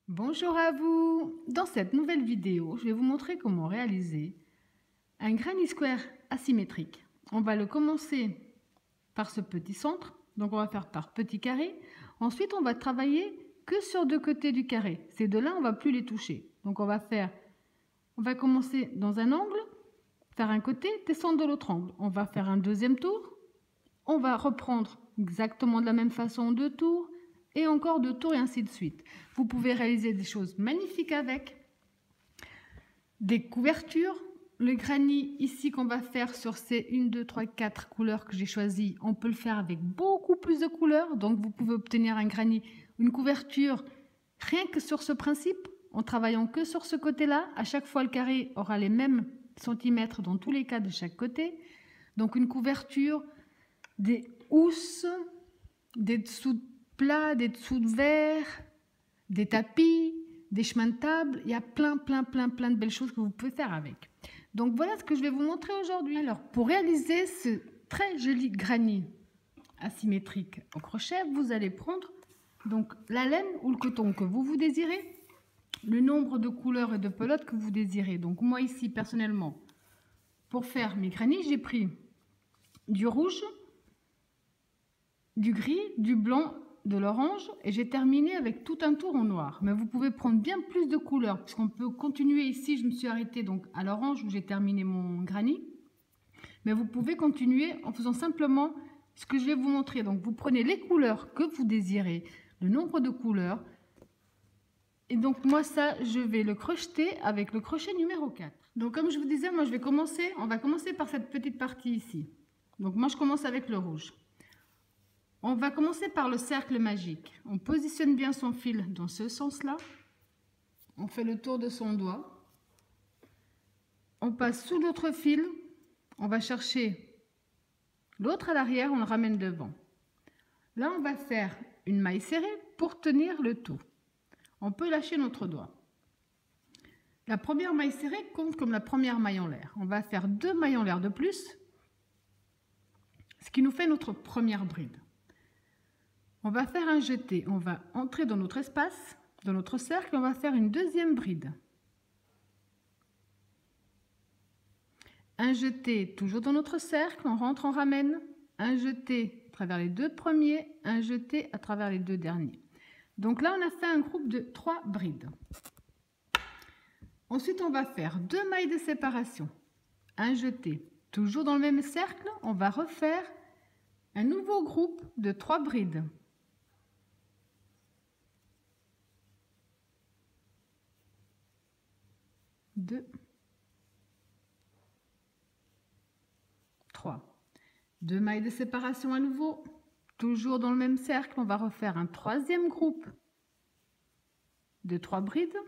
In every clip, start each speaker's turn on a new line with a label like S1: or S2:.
S1: Bonjour à vous! Dans cette nouvelle vidéo, je vais vous montrer comment réaliser un granny square asymétrique. On va le commencer par ce petit centre, donc on va faire par petit carré. Ensuite, on va travailler que sur deux côtés du carré. Ces deux-là, on ne va plus les toucher. Donc on va commencer dans un angle, faire un côté, descendre de l'autre angle. On va faire un deuxième tour. On va reprendre exactement de la même façon deux tours. Et encore deux tours et ainsi de suite. Vous pouvez réaliser des choses magnifiques avec des couvertures. Le granny ici qu'on va faire sur ces 1, 2, 3, 4 couleurs que j'ai choisies, on peut le faire avec beaucoup plus de couleurs. Donc vous pouvez obtenir un granny, une couverture rien que sur ce principe, en travaillant que sur ce côté-là. À chaque fois le carré aura les mêmes centimètres dans tous les cas de chaque côté. Donc une couverture, des housses, des dessous de plats, des dessous de verre, des tapis, des chemins de table. Il y a plein de belles choses que vous pouvez faire avec. Donc voilà ce que je vais vous montrer aujourd'hui. Alors pour réaliser ce très joli granny asymétrique au crochet, vous allez prendre donc la laine ou le coton que vous désirez, le nombre de couleurs et de pelotes que vous désirez. Donc moi ici personnellement, pour faire mes granny, j'ai pris du rouge, du gris, du blanc, de l'orange et j'ai terminé avec tout un tour en noir. Mais vous pouvez prendre bien plus de couleurs puisqu'on peut continuer ici. Je me suis arrêtée donc à l'orange où j'ai terminé mon granny. Mais vous pouvez continuer en faisant simplement ce que je vais vous montrer. Donc vous prenez les couleurs que vous désirez, le nombre de couleurs. Et donc moi ça, je vais le crocheter avec le crochet numéro 4. Donc comme je vous disais, moi on va commencer par cette petite partie ici. Donc moi je commence avec le rouge. On va commencer par le cercle magique. On positionne bien son fil dans ce sens-là. On fait le tour de son doigt. On passe sous l'autre fil. On va chercher l'autre à l'arrière, on le ramène devant. Là, on va faire une maille serrée pour tenir le tout. On peut lâcher notre doigt. La première maille serrée compte comme la première maille en l'air. On va faire 2 mailles en l'air de plus, ce qui nous fait notre première bride. On va faire un jeté, on va entrer dans notre espace, dans notre cercle, on va faire une deuxième bride. Un jeté toujours dans notre cercle, on rentre, on ramène, un jeté à travers les 2 premiers, un jeté à travers les 2 derniers. Donc là, on a fait un groupe de 3 brides. Ensuite, on va faire 2 mailles de séparation, un jeté. Toujours dans le même cercle, on va refaire un nouveau groupe de 3 brides. 2, 3. 2 mailles de séparation à nouveau. Toujours dans le même cercle, on va refaire un troisième groupe de 3 brides.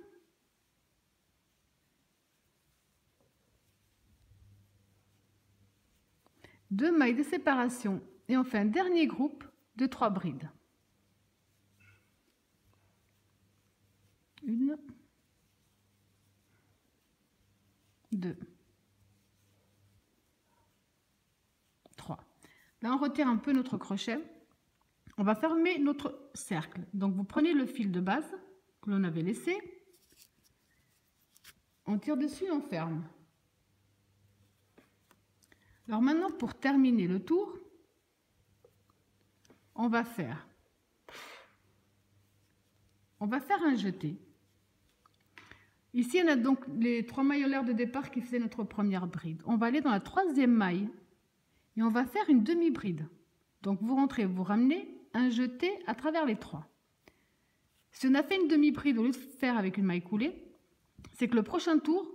S1: Deux mailles de séparation et on fait un dernier groupe de 3 brides. 1, 2, 3. Là, on retire un peu notre crochet. On va fermer notre cercle. Donc, vous prenez le fil de base que l'on avait laissé. On tire dessus et on ferme. Alors maintenant, pour terminer le tour, on va faire un jeté. Ici, on a donc les 3 mailles en l'air de départ qui faisaient notre première bride. On va aller dans la troisième maille et on va faire une demi-bride. Donc, vous rentrez, vous ramenez un jeté à travers les 3. Si on a fait une demi-bride au lieu de faire avec une maille coulée, c'est que le prochain tour,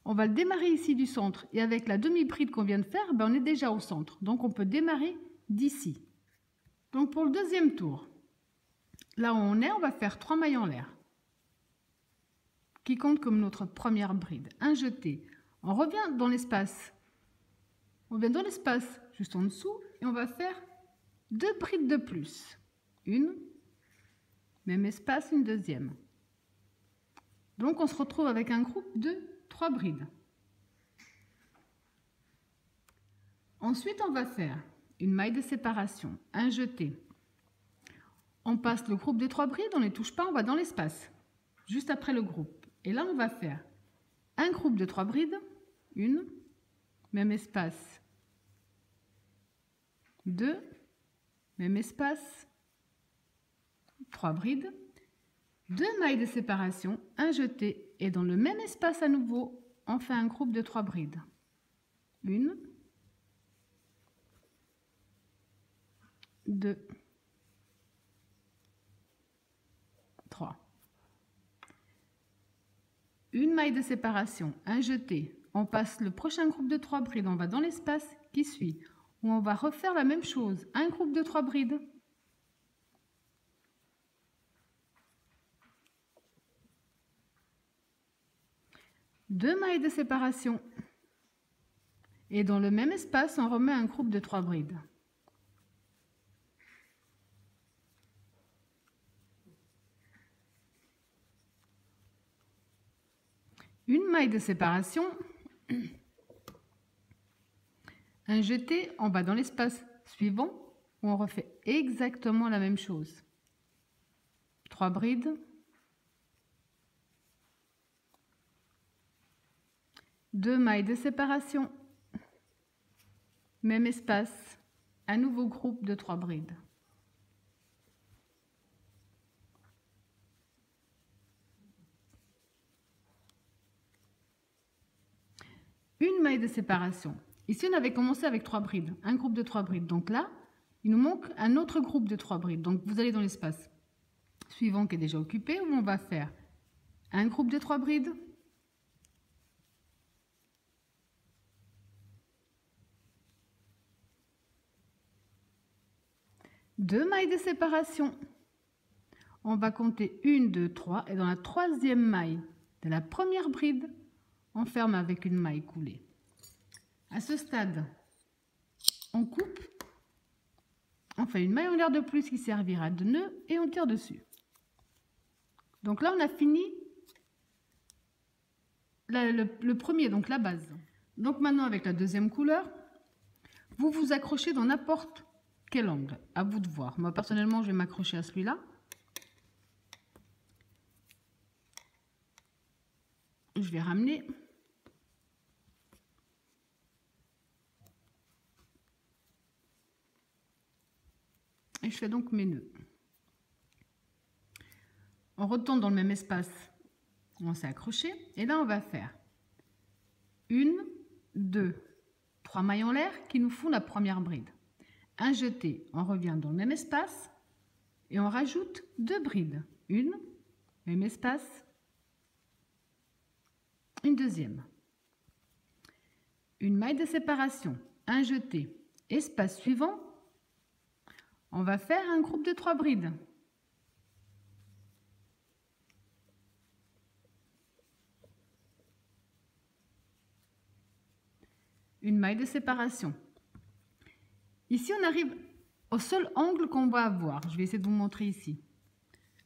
S1: on va le démarrer ici du centre. Et avec la demi-bride qu'on vient de faire, ben on est déjà au centre. Donc, on peut démarrer d'ici. Donc, pour le deuxième tour, là où on est, on va faire 3 mailles en l'air, qui compte comme notre première bride. Un jeté. On revient dans l'espace. On vient dans l'espace juste en dessous et on va faire 2 brides de plus. Une, même espace, une deuxième. Donc on se retrouve avec un groupe de 3 brides. Ensuite, on va faire une maille de séparation, un jeté. On passe le groupe de 3 brides, on ne les touche pas, on va dans l'espace. juste après le groupe. Et là, on va faire un groupe de 3 brides, une, même espace, 2, même espace, 3 brides, 2 mailles de séparation, un jeté, et dans le même espace à nouveau, on fait un groupe de 3 brides. Une, 2, 3. Une maille de séparation, un jeté. On passe le prochain groupe de 3 brides, on va dans l'espace qui suit, où on va refaire la même chose, un groupe de 3 brides. Deux mailles de séparation. Et dans le même espace, on remet un groupe de 3 brides. Une maille de séparation, un jeté, on va dans l'espace suivant où on refait exactement la même chose. 3 brides, 2 mailles de séparation, même espace, un nouveau groupe de 3 brides. Une maille de séparation. Ici, on avait commencé avec 3 brides, un groupe de 3 brides. Donc là, il nous manque un autre groupe de 3 brides. Donc vous allez dans l'espace suivant qui est déjà occupé, où on va faire un groupe de 3 brides, deux mailles de séparation. On va compter 1, 2, 3, et dans la troisième maille de la première bride, on ferme avec une maille coulée. À ce stade, on coupe, on fait une maille en l'air de plus qui servira de nœud et on tire dessus. Donc là, on a fini le premier, donc la base. Donc maintenant, avec la deuxième couleur, vous vous accrochez dans n'importe quel angle, à vous de voir. Moi, personnellement, je vais m'accrocher à celui-là. Je vais ramener. Et je fais donc mes nœuds. On retourne dans le même espace où on s'est accroché. Et là, on va faire 1, 2, 3 mailles en l'air qui nous font la première bride. Un jeté, on revient dans le même espace et on rajoute 2 brides. Une, même espace, une deuxième. Une maille de séparation, un jeté, espace suivant, on va faire un groupe de 3 brides. Une maille de séparation. Ici, on arrive au seul angle qu'on va avoir. Je vais essayer de vous montrer ici.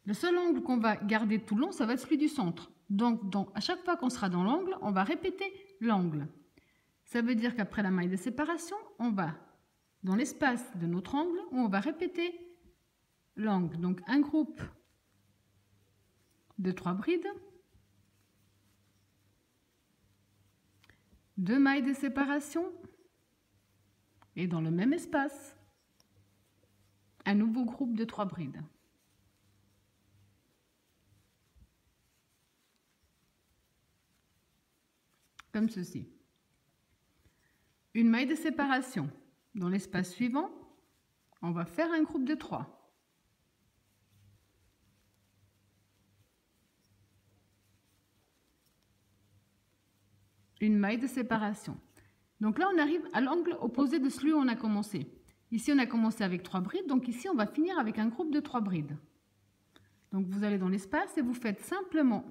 S1: Le seul angle qu'on va garder tout le long, ça va être celui du centre. Donc, à chaque fois qu'on sera dans l'angle, on va répéter l'angle. Ça veut dire qu'après la maille de séparation, on va dans l'espace de notre angle où on va répéter l'angle. Donc, un groupe de 3 brides, 2 mailles de séparation et dans le même espace, un nouveau groupe de 3 brides. Comme ceci. Une maille de séparation. Dans l'espace suivant, on va faire un groupe de 3. Une maille de séparation. Donc là, on arrive à l'angle opposé de celui où on a commencé. Ici, on a commencé avec 3 brides, donc ici, on va finir avec un groupe de 3 brides. Donc vous allez dans l'espace et vous faites simplement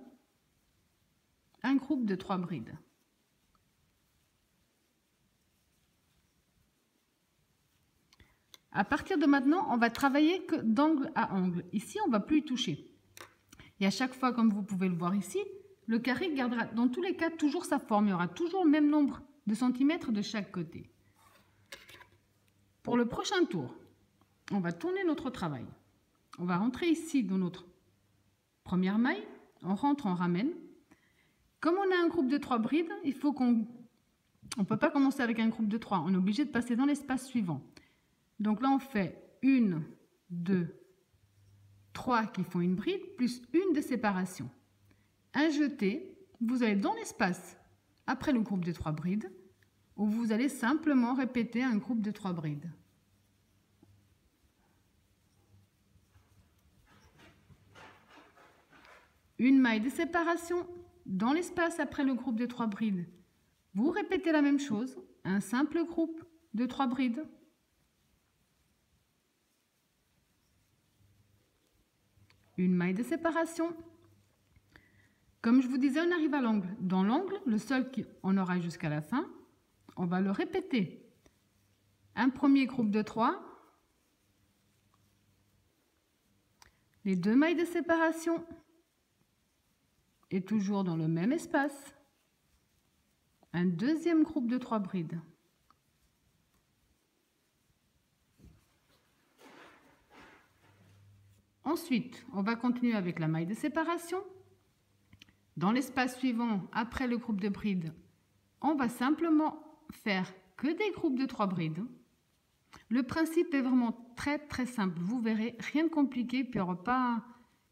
S1: un groupe de 3 brides. À partir de maintenant, on va travailler que d'angle à angle. Ici, on ne va plus y toucher. Et à chaque fois, comme vous pouvez le voir ici, le carré gardera dans tous les cas toujours sa forme. Il y aura toujours le même nombre de centimètres de chaque côté. Pour le prochain tour, on va tourner notre travail. On va rentrer ici dans notre première maille on rentre, on ramène. Comme on a un groupe de 3 brides, il faut qu'on ne peut pas commencer avec un groupe de 3. On est obligé de passer dans l'espace suivant. Donc là, on fait 1, 2, 3 qui font une bride, plus une de séparation. Un jeté, vous allez dans l'espace après le groupe de 3 brides, où vous allez simplement répéter un groupe de 3 brides. Une maille de séparation dans l'espace après le groupe de 3 brides. Vous répétez la même chose, un simple groupe de 3 brides. Une maille de séparation. Comme je vous disais, on arrive à l'angle. Dans l'angle, le seul qu'on aura jusqu'à la fin, on va le répéter. Un premier groupe de 3. Les 2 mailles de séparation. Et toujours dans le même espace, un deuxième groupe de 3 brides. Ensuite, on va continuer avec la maille de séparation. Dans l'espace suivant, après le groupe de brides, on va simplement faire que des groupes de 3 brides. Le principe est vraiment très simple. Vous verrez, rien de compliqué, puis on repart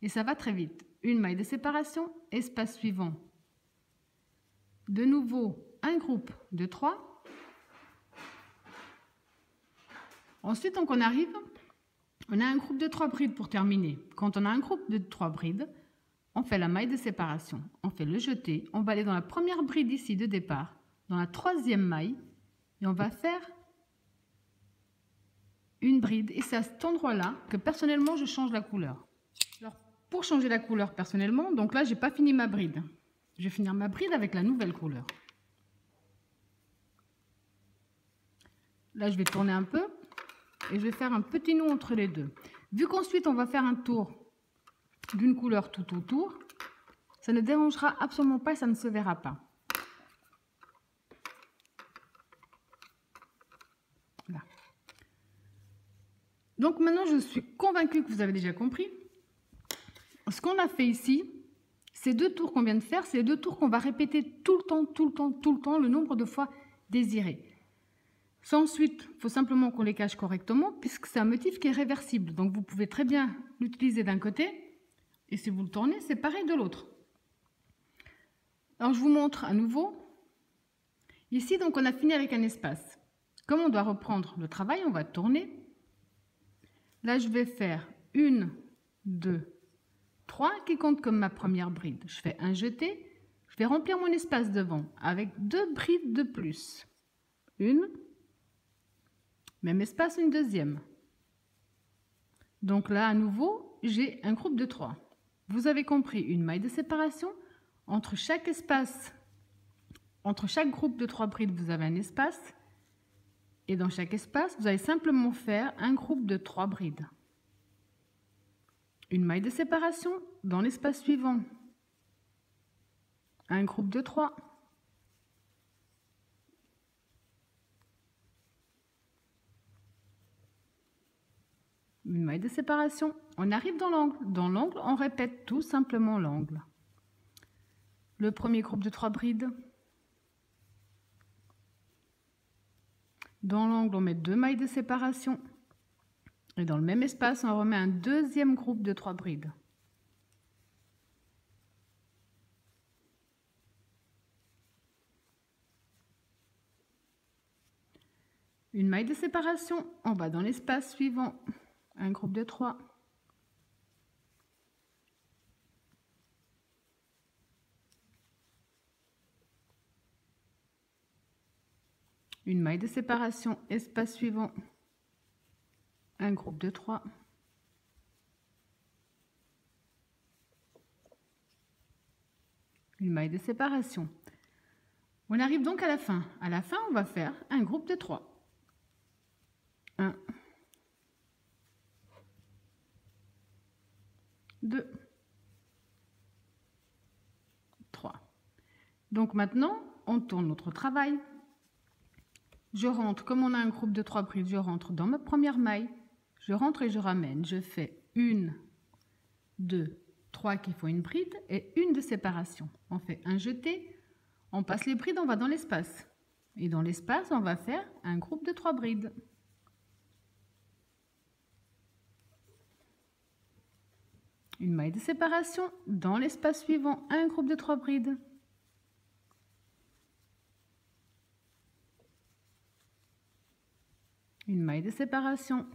S1: et ça va très vite. Une maille de séparation, espace suivant. De nouveau, un groupe de 3. Ensuite, donc on arrive, on a un groupe de 3 brides pour terminer. Quand on a un groupe de 3 brides, on fait la maille de séparation. On fait le jeté. On va aller dans la première bride ici de départ, dans la 3e maille, et on va faire une bride. Et c'est à cet endroit-là que personnellement, je change la couleur. Alors, pour changer la couleur personnellement, donc là, j'ai pas fini ma bride. Je vais finir ma bride avec la nouvelle couleur. Là, je vais tourner un peu et je vais faire un petit nœud entre les deux. Vu qu'ensuite, on va faire un tour d'une couleur tout autour, ça ne dérangera absolument pas, ça ne se verra pas. Là. Donc maintenant, je suis convaincue que vous avez déjà compris. Ce qu'on a fait ici, ces 2 tours qu'on vient de faire, c'est les 2 tours qu'on va répéter tout le temps, le nombre de fois désiré. Ça, ensuite, il faut simplement qu'on les cache correctement, puisque c'est un motif qui est réversible. Donc, vous pouvez très bien l'utiliser d'un côté, et si vous le tournez, c'est pareil de l'autre. Alors, je vous montre à nouveau. Ici, donc, on a fini avec un espace. Comme on doit reprendre le travail, on va tourner. Là, je vais faire 1, 2, 3 qui compte comme ma première bride. Je fais un jeté. Je vais remplir mon espace devant avec 2 brides de plus. Une. Même espace, une deuxième. Donc là, à nouveau, j'ai un groupe de 3. Vous avez compris, une maille de séparation. Entre chaque espace, entre chaque groupe de 3 brides, vous avez un espace. Et dans chaque espace, vous allez simplement faire un groupe de 3 brides. Une maille de séparation dans l'espace suivant. Un groupe de 3. Une maille de séparation. On arrive dans l'angle. Dans l'angle, on répète tout simplement l'angle. Le premier groupe de 3 brides. Dans l'angle, on met 2 mailles de séparation. Et dans le même espace, on remet un deuxième groupe de 3 brides. Une maille de séparation. On va dans l'espace suivant. Un groupe de 3. Une maille de séparation, espace suivant, un groupe de 3. Une maille de séparation. On arrive donc à la fin. À la fin, on va faire un groupe de 3. 1, 2, 3. Donc maintenant, on tourne notre travail. Je rentre, comme on a un groupe de 3 brides, je rentre dans ma première maille, je rentre et je ramène. Je fais 1, 2, 3 qui font une bride et une de séparation. On fait un jeté, on passe les brides, on va dans l'espace. Et dans l'espace, on va faire un groupe de 3 brides. Une maille de séparation, dans l'espace suivant, un groupe de 3 brides. Une maille de séparation,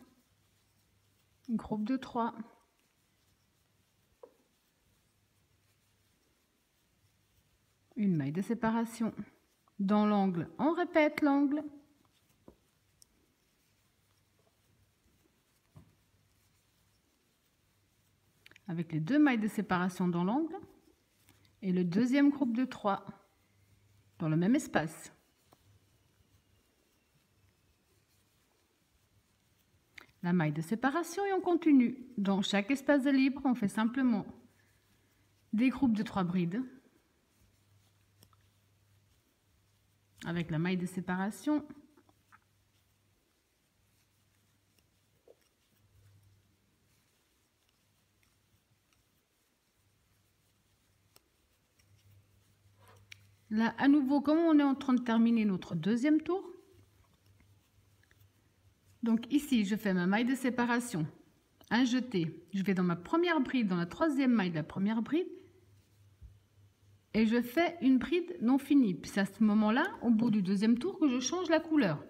S1: groupe de 3. Une maille de séparation. Dans l'angle, on répète l'angle. Avec les 2 mailles de séparation dans l'angle et le deuxième groupe de 3 dans le même espace. La maille de séparation et on continue. Dans chaque espace de libre, on fait simplement des groupes de 3 brides avec la maille de séparation. Là, à nouveau, comme on est en train de terminer notre deuxième tour, donc ici, je fais ma maille de séparation, un jeté, je vais dans ma première bride, dans la troisième maille de la première bride, et je fais une bride non finie. Puis c'est à ce moment-là, au bout du deuxième tour, que je change la couleur.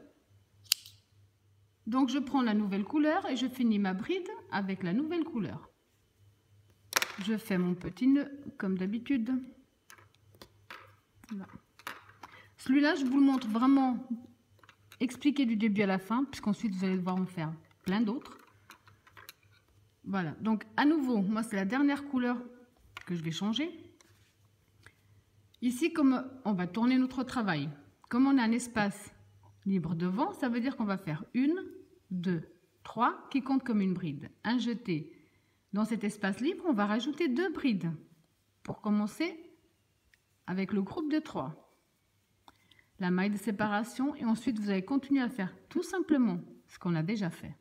S1: Donc je prends la nouvelle couleur et je finis ma bride avec la nouvelle couleur. Je fais mon petit nœud comme d'habitude. Voilà. Celui-là, je vous le montre vraiment expliqué du début à la fin, puisqu'ensuite vous allez devoir en faire plein d'autres. Voilà, donc à nouveau, moi c'est la dernière couleur que je vais changer. Ici, comme on va tourner notre travail, comme on a un espace libre devant, ça veut dire qu'on va faire 1, 2, 3 qui comptent comme une bride. Un jeté. Dans cet espace libre, on va rajouter 2 brides pour commencer avec le groupe de 3. La maille de séparation et ensuite vous allez continuer à faire tout simplement ce qu'on a déjà fait.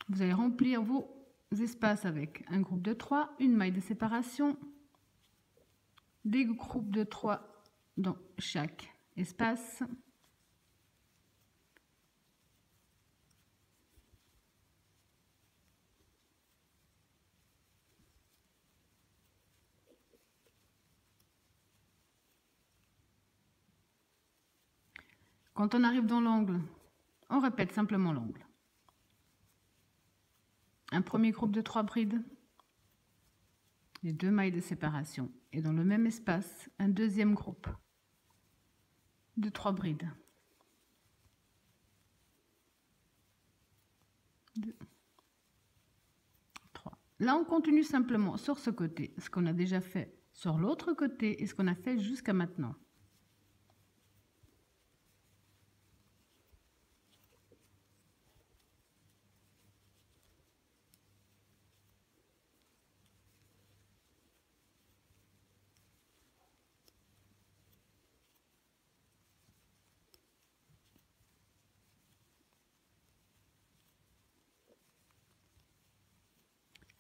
S1: Vous allez remplir vos espaces avec un groupe de 3, une maille de séparation, des groupes de 3 dans chaque espace. Quand on arrive dans l'angle, on répète simplement l'angle. Un premier groupe de 3 brides, les 2 mailles de séparation et dans le même espace, un deuxième groupe de 3 brides. 2, 3. Là, on continue simplement sur ce côté, ce qu'on a déjà fait sur l'autre côté et ce qu'on a fait jusqu'à maintenant.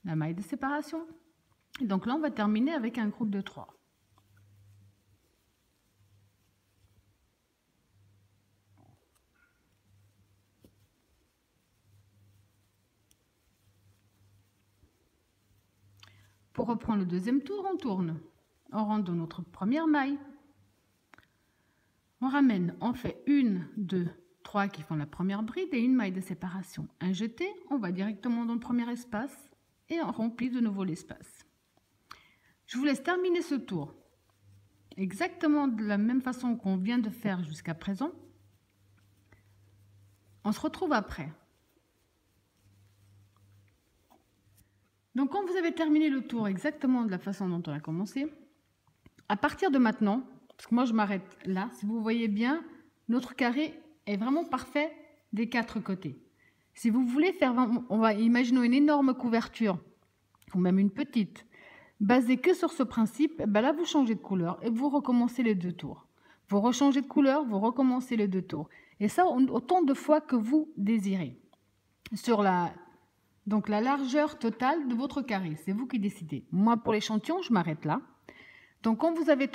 S1: La maille de séparation. Et donc là, on va terminer avec un groupe de 3. Pour reprendre le deuxième tour, on tourne. On rentre dans notre première maille. On ramène, on fait 1, 2, 3 qui font la première bride et une maille de séparation. Un jeté, on va directement dans le premier espace et on remplit de nouveau l'espace. Je vous laisse terminer ce tour exactement de la même façon qu'on vient de faire jusqu'à présent. On se retrouve après. Donc quand vous avez terminé le tour exactement de la façon dont on a commencé, à partir de maintenant, parce que moi je m'arrête là, si vous voyez bien, notre carré est vraiment parfait des 4 côtés. Si vous voulez faire, on va imaginer une énorme couverture, ou même une petite, basée que sur ce principe, ben là vous changez de couleur et vous recommencez les 2 tours. Vous rechangez de couleur, vous recommencez les 2 tours. Et ça autant de fois que vous désirez. Sur la Donc la largeur totale de votre carré, c'est vous qui décidez. Moi, pour l'échantillon, je m'arrête là. Donc quand vous avez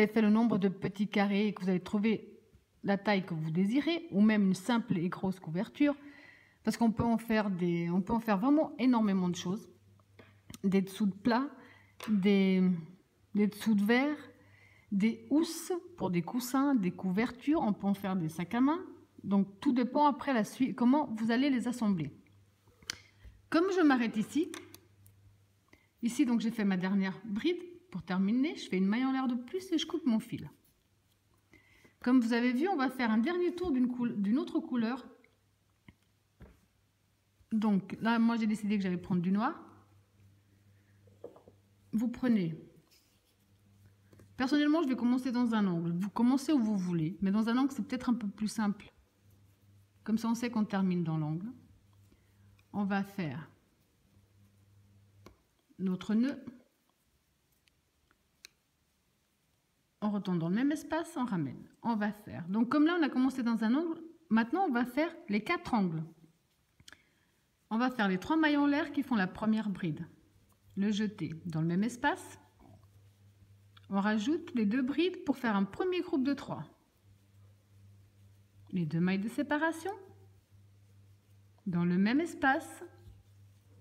S1: fait le nombre de petits carrés et que vous avez trouvé la taille que vous désirez, ou même une simple et grosse couverture, parce qu'on peut en faire vraiment énormément de choses. Des dessous de plat, des dessous de verre, des housses pour des coussins, des couvertures, on peut en faire des sacs à main. Donc tout dépend après la suite, comment vous allez les assembler. Comme je m'arrête ici donc j'ai fait ma dernière bride. Pour terminer, je fais une maille en l'air de plus et je coupe mon fil. Comme vous avez vu, on va faire un dernier tour d'une autre couleur. Donc là, moi j'ai décidé que j'allais prendre du noir. Vous prenez... Personnellement, je vais commencer dans un angle. Vous commencez où vous voulez, mais dans un angle, c'est peut-être un peu plus simple. Comme ça, on sait qu'on termine dans l'angle. On va faire notre nœud. On retourne dans le même espace, on ramène. On va faire. Donc, comme là, on a commencé dans un angle, maintenant, on va faire les 4 angles. On va faire les 3 mailles en l'air qui font la première bride. Le jeter dans le même espace. On rajoute les 2 brides pour faire un premier groupe de 3. Les 2 mailles de séparation. Dans le même espace,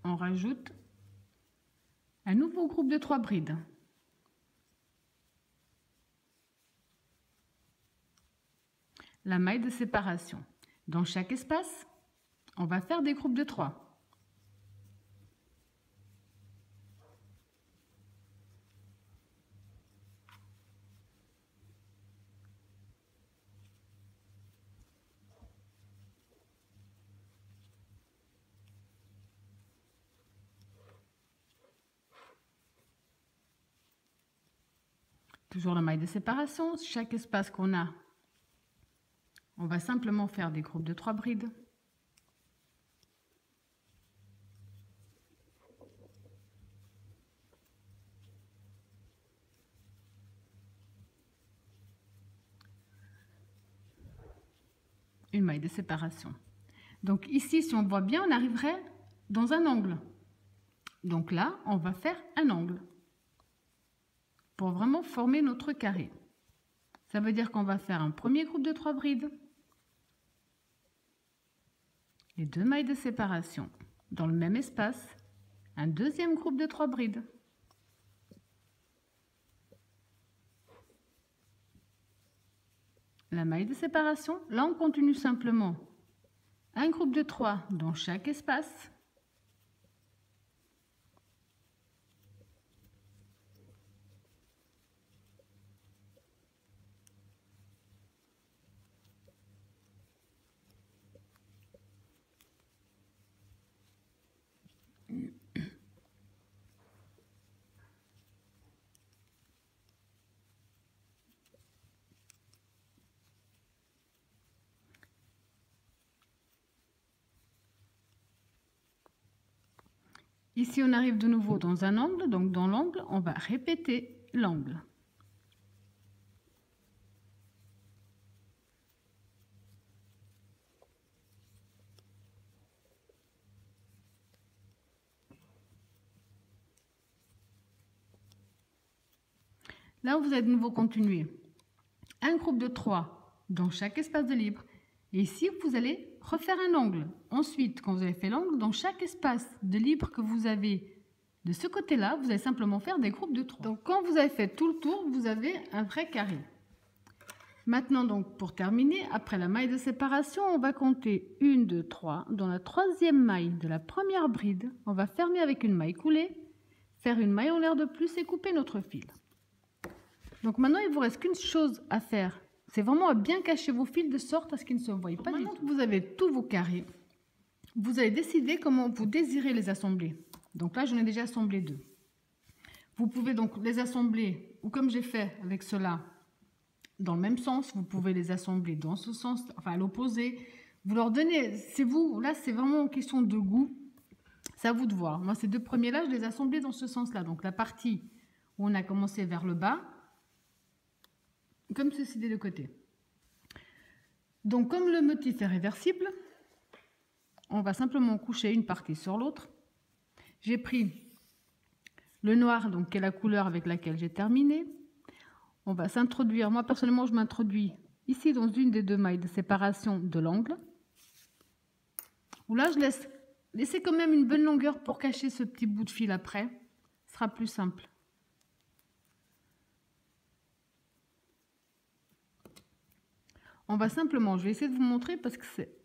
S1: on rajoute un nouveau groupe de 3 brides. La maille de séparation. Dans chaque espace, on va faire des groupes de 3. Toujours la maille de séparation. Chaque espace qu'on a, on va simplement faire des groupes de 3 brides. Une maille de séparation. Donc ici, si on voit bien, on arriverait dans un angle. Donc là, on va faire un angle pour vraiment former notre carré. Ça veut dire qu'on va faire un premier groupe de 3 brides, les 2 mailles de séparation dans le même espace, un deuxième groupe de 3 brides. La maille de séparation, là on continue simplement un groupe de 3 dans chaque espace. Ici, on arrive de nouveau dans un angle, donc dans l'angle, on va répéter l'angle. Là, vous allez de nouveau continuer un groupe de 3 dans chaque espace de libre. Et ici, vous allez refaire un angle. Ensuite, quand vous avez fait l'angle, dans chaque espace de libre que vous avez de ce côté-là, vous allez simplement faire des groupes de 3. Donc, quand vous avez fait tout le tour, vous avez un vrai carré. Maintenant, donc, pour terminer, après la maille de séparation, on va compter 1, 2, 3. Dans la troisième maille de la première bride, on va fermer avec une maille coulée, faire une maille en l'air de plus et couper notre fil. Donc maintenant, il vous reste qu'une chose à faire. C'est vraiment à bien cacher vos fils de sorte à ce qu'ils ne se voient pas du tout. Vous avez tous vos carrés. Vous allez décider comment vous désirez les assembler. Donc là, j'en ai déjà assemblé 2. Vous pouvez donc les assembler, ou comme j'ai fait avec cela, dans le même sens. Vous pouvez les assembler dans ce sens, enfin à l'opposé. Vous leur donnez, c'est vous, là c'est vraiment une question de goût. C'est à vous de voir. Moi, ces 2 premiers-là, je les ai assemblés dans ce sens-là. Donc la partie où on a commencé vers le bas, comme ceci des 2 côtés. Donc comme le motif est réversible, on va simplement coucher une partie sur l'autre. J'ai pris le noir, donc qui est la couleur avec laquelle j'ai terminé. On va s'introduire, moi personnellement je m'introduis ici dans une des deux mailles de séparation de l'angle. Où là je laisser quand même une bonne longueur pour cacher ce petit bout de fil après. Ce sera plus simple. On va simplement, je vais essayer de vous montrer parce que c'est...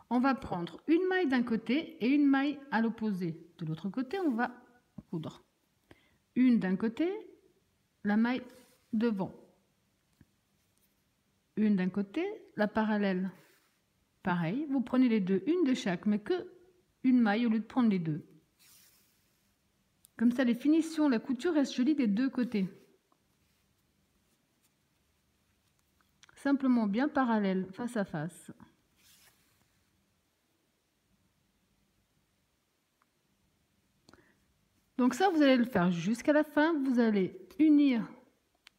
S1: On va prendre une maille d'un côté et une maille à l'opposé. De l'autre côté, on va coudre. Une d'un côté, la maille devant. Une d'un côté, la parallèle. Pareil, vous prenez les deux, une de chaque, mais que une maille au lieu de prendre les deux. Comme ça, les finitions, la couture reste jolie des deux côtés. Simplement bien parallèle, face à face. Donc ça, vous allez le faire jusqu'à la fin. Vous allez unir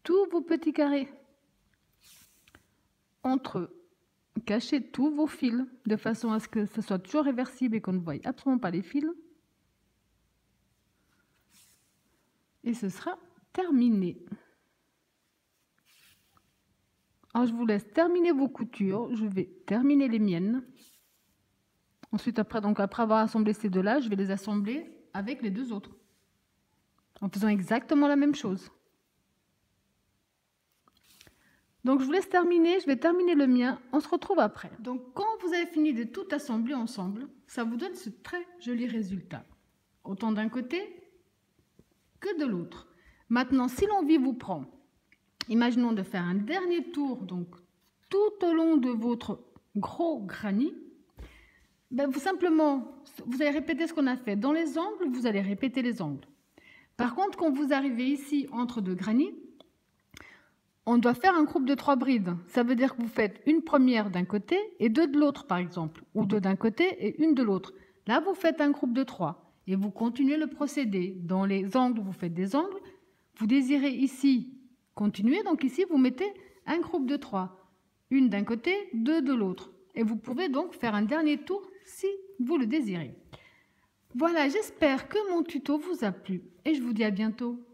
S1: tous vos petits carrés entre eux. Cachez tous vos fils de façon à ce que ce soit toujours réversible et qu'on ne voie absolument pas les fils. Et ce sera terminé. Alors je vous laisse terminer vos coutures. Je vais terminer les miennes. Ensuite, après avoir assemblé ces deux-là, je vais les assembler avec les deux autres. En faisant exactement la même chose. Donc je vous laisse terminer, je vais terminer le mien, on se retrouve après. Donc quand vous avez fini de tout assembler ensemble, ça vous donne ce très joli résultat. Autant d'un côté que de l'autre. Maintenant, si l'envie vous prend, imaginons de faire un dernier tour, donc tout au long de votre gros granny, ben vous allez répéter ce qu'on a fait. Dans les angles, vous allez répéter les angles. Par contre, quand vous arrivez ici entre deux granny, on doit faire un groupe de 3 brides. Ça veut dire que vous faites une première d'un côté et deux de l'autre, par exemple. Ou deux d'un côté et une de l'autre. Là, vous faites un groupe de 3. Et vous continuez le procédé. Dans les angles, vous faites des angles. Vous désirez ici continuer. Donc ici, vous mettez un groupe de 3. Une d'un côté, deux de l'autre. Et vous pouvez donc faire un dernier tour si vous le désirez. Voilà, j'espère que mon tuto vous a plu. Et je vous dis à bientôt.